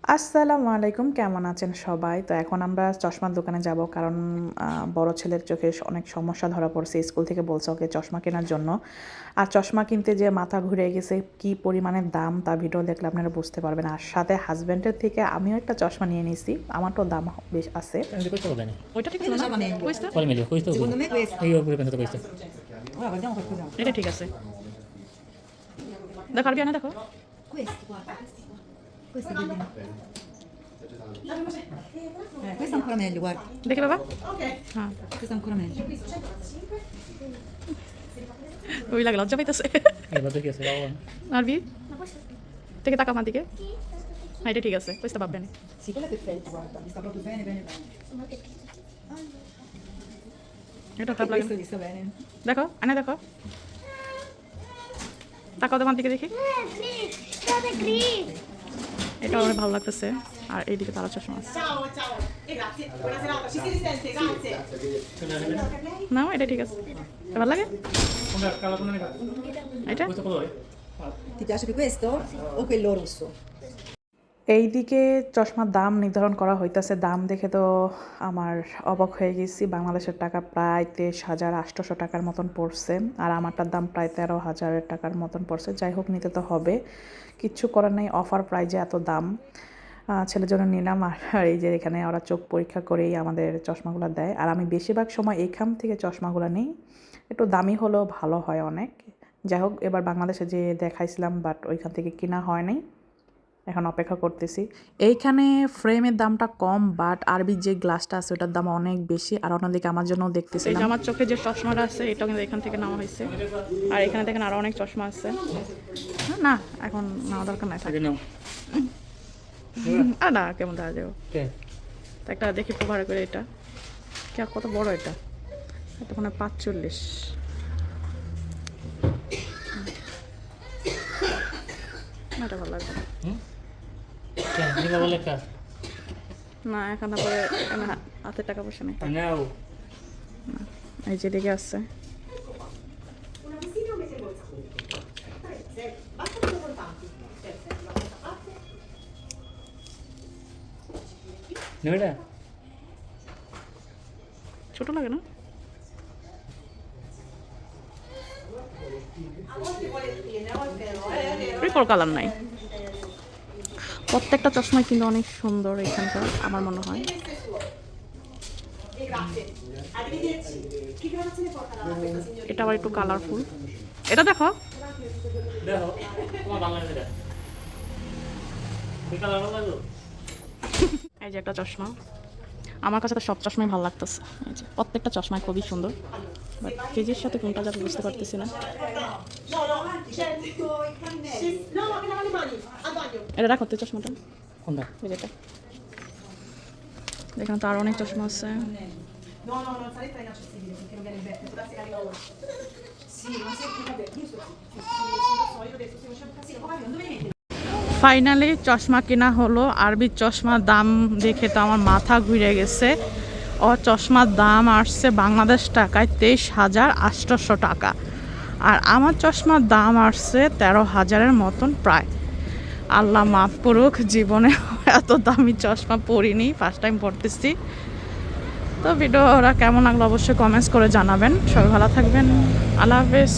আসসালামু আলাইকুম, কেমন আছেন সবাই? তো এখন আমরা চশমার দোকানে যাব, কারণ বড় ছেলের চোখে অনেক সমস্যা ধরা পড়ছে। স্কুল থেকে বলছে ওকে চশমা কেনার জন্য। আর চশমা কিনতে যে মাথা ঘুরে গেছে, কি পরিমাণের দাম তা ভিডিও দেখলে আপনারা বুঝতে পারবেন। আর সাথে হাজব্যান্ডের থেকে আমিও একটা চশমা নিয়ে নিয়েছি, আমারটাও দাম বেশ আছে। Questo va bene. ওইটা ঠিক Quello আছে già না? va meglio. Questo? Quale meglio? Questo o Secondo me questo? questo. Io ho pure pensato questo. Ora guardiamo qualcos'altro. এটা ঠিক আছে। দেখো আরবি আনে দেখো। Questi, guarda, questi qua. Questo è bellino. Questo è ancora meglio, guarda. দেখি বাবা। হ্যাঁ, Questo è ancora meglio. ওই লাগে লজ্জা পাইতেছে। Vado a chiedere la আরবি থেকে তাকা আমার দিকে। হ্যাঁ, এটা ঠিক আছে, questo va bene. Sì, quello è perfetto, guarda. Mi sta proprio bene, bene, bene. এটা E খারাপ লাগে questo না। gli sta bene. দেখো আনে দেখো, তাকাও তোমার দিকে দেখি। এটা অনেক ভালো লাগতেছে। আর এইদিকে তারা চশমা আছে। Ciao, ciao. E grazie. Buona serata. Ci si risente, grazie. না এটা ঠিক আছে, ভালো লাগে এটা। Questo colore? Ti piace più questo? O quello rosso? এইদিকে চশমার দাম নির্ধারণ করা হইতাছে। দাম দেখে তো আমার অবাক হয়ে গেছি। বাংলাদেশের টাকা প্রায় 23,800 টাকার মতন পড়ছে, আর আমারটার দাম প্রায় 13,000 টাকার মতন পড়ছে। যাই হোক, নিতে তো হবে, কিচ্ছু করার নেই। অফার প্রাইজে এত দাম, ছেলের জন্য নিলাম। আর এই যে এখানে ওরা চোখ পরীক্ষা করেই আমাদের চশমাগুলো দেয়। আর আমি বেশিরভাগ সময় এইখান থেকে চশমাগুলো নিই, একটু দামি হলেও ভালো হয় অনেক। যাই হোক, এবার বাংলাদেশে যে দেখাইছিলাম, বাট ওইখান থেকে কিনা হয় নাই, এখন অপেক্ষা করতেছি। এইখানে ফ্রেমের দামটা কম, বাট আরবির যে গ্লাসটা আছে ওটার দাম অনেক বেশি। আর অন্যদিকে আমার জন্য দেখতেছি, এই যে আমার চোখে যে চশমাটা আছে এটাও কিন্তু এখান থেকে নেওয়া হয়েছে। আর এখানে দেখেন আরো অনেক চশমা আছে। না এখন নেওয়া দরকার নাই, থাক। Vedi no. আর না, কেমন দেখা যাবে। Che? তো একটা দেখি প্রভার করে, এটা কত বড়, এটা এটা মানে 45। এটা ভালো লাগবে না। Che? Mica vuole qua. না এখন তারপরে হাতে টাকা পয়সা নেই। Andiamo. এই যে দিকে আসছে। Una vestina o mese in borsa? 3, 6. Basta con i contanti. Perfetto. La questa parte. Ne vedi? ছোট লাগে না? A volte vuole piene, a volte no. Report colour নাই। প্রত্যেকটা চশমাই কিন্তু অনেক সুন্দর এখানকার, আমার মনে হয়। Questo è suo. E grazie. Arrivederci. Che gradazione porta la questa signorina? এটা আবার একটু কালারফুল। এটা দেখো, Devo? Come vanno a vedere? Mica la roba tu? এই যে একটা চশমা। আমার কাছে তো সব চশমাই ভালো লাগতেছে। এই যে প্রত্যেকটা চশমাই খুবই সুন্দর, বাট কেজির সাথে কোনটা যাবে বুঝতে পারতেছি না। No, no, certo. No, no, che lava le mani. Al bagno. এটা রাখো তো চশমাটা, Onda. এই যেটা। এখানে তো আরো অনেক চশমা আছে। No, no, non sarete inaccessibile perché non viene bene. Può darsi che arriva ora. Sì, ma senti, vabbè, io sto sì, lo so, io adesso stiamo facendo casino. Ma dove li metti? Finally চশমা কেনা হলো। আরবির চশমার দাম দেখে তো আমার মাথা ঘুরে গেছে। ও চশমার দাম আসছে বাংলাদেশ টাকায় 23,800 টাকা, আর আমার চশমার দাম আসছে 13,000-এর মতন প্রায়। আল্লাহ মাফ করুক, জীবনে এত দামি চশমা পরিনি, ফার্স্ট টাইম পরতেছি। তো ভিডিওটা কেমন লাগলো অবশ্যই কমেন্টস করে জানাবেন। সবাই ভালো থাকবেন, আল্লাহ হাফেজ।